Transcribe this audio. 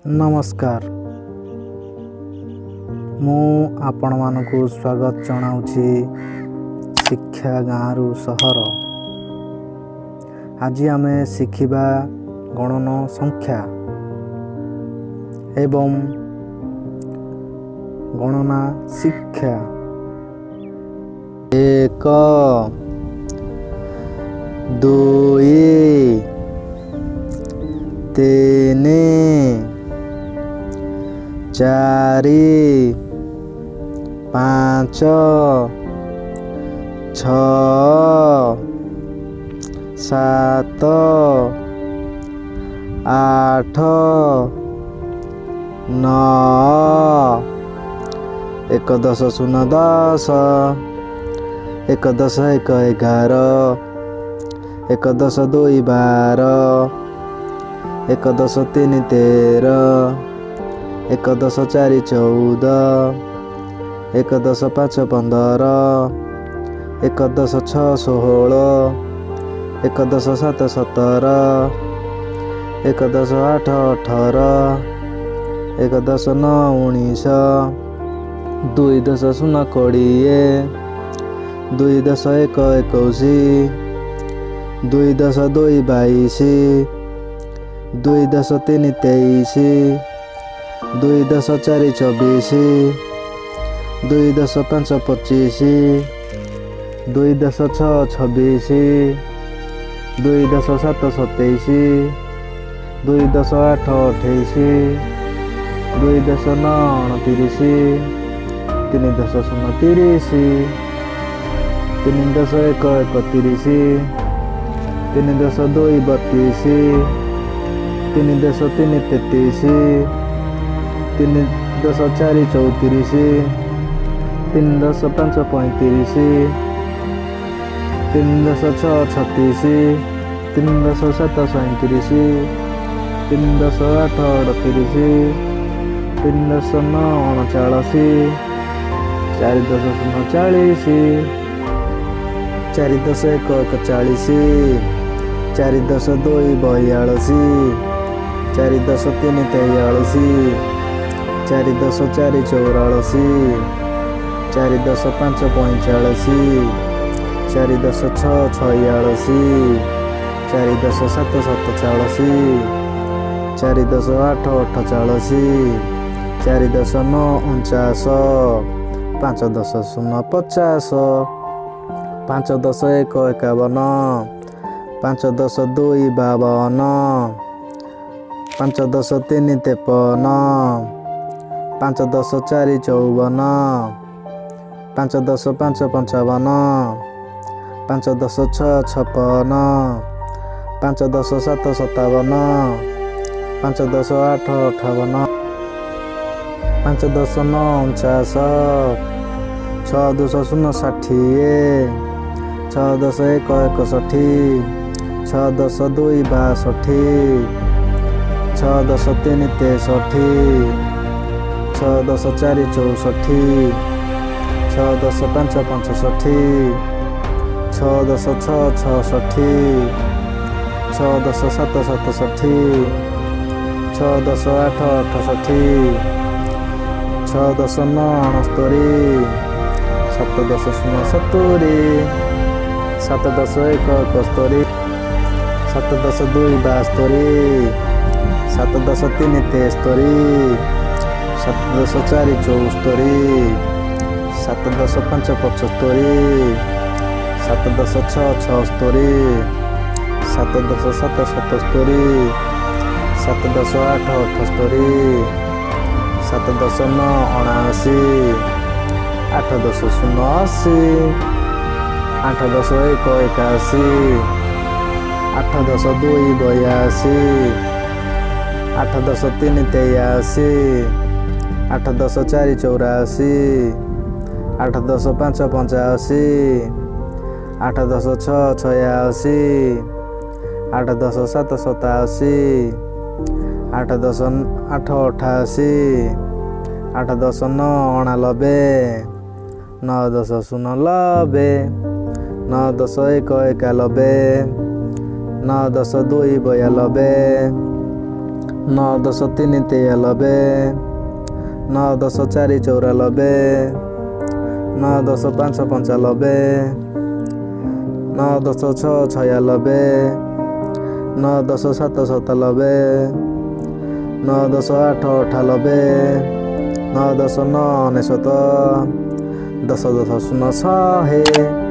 नमस्कार मु आपण मानकु स्वागत जनाऊँगी शिक्षा गाँव सहर। आज आमे शिखिबा गणन संख्या एवं गणना शिक्षा। 1 2 3 4 5 6 7 8 9 1 10 0 10 1 10 1 11 1 10 2 12 1 10 3 13 1 10 4 14 1 10 5 15 1 10 6 16 1 10 7 17 1 10 8 18 1 10 9 19 2 10 0 20 2 10 1 21 2 10 2 22 2 10 3 23 2 10 4 24 2 10 5 25 2 10 6 26 2 10 7 27 2 10 8 28 2 10 9 29 3 10 0 30 3 10 1 31 3 10 2 32 3 10 3 33 3 10 4 34 3 10 5 35 3 10 6 36 3 10 7 37 3 10 8 38 3 10 9 39 4 10 0 40 4 10 1 41 4 10 2 42 4 10 3 43 4 10 4 84 4 10 5 45 4 10 6 46 4 10 7 47 4 10 8 48 4 10 9 49 5 10 0 50 5 10 1 51 5 10 2 52 5 10 3 53 5 10 4 54 5 10 5 55 5 10 6 56 5 10 7 57 5 10 8 58 5 10 9 49 6 10 0 60 6 10 1 61 6 10 2 62 6 10 3 63 6 10 4 64 6 10 5 65 6 10 6 66 6 10 7 67 6 10 8 68 6 10 9 69 7 10 0 70 7 10 1 71 7 10 2 72 7 10 3 73 7 10 4 74 7 10 5 75 7 10 6 76 7 10 7 77 7 10 8 78 7 10 9 79 8 10 0 80 8 10 1 81 8 10 2 82 8 10 3 83 8 10 4 84 8 10 5 85 8 10 6 86 8 10 7 87 8 10 8 88 8 10 9 99 9 10 0 90 9 10 1 91 9 10 2 92 नौ दश तीन 93, नौ दश चारि 94, नौ दश पाँच 95, नौ दश छः 96, नौ दश सात 97, नौ दश आठ 98, नौ दश नौ 99, 10 10 शून्य 100।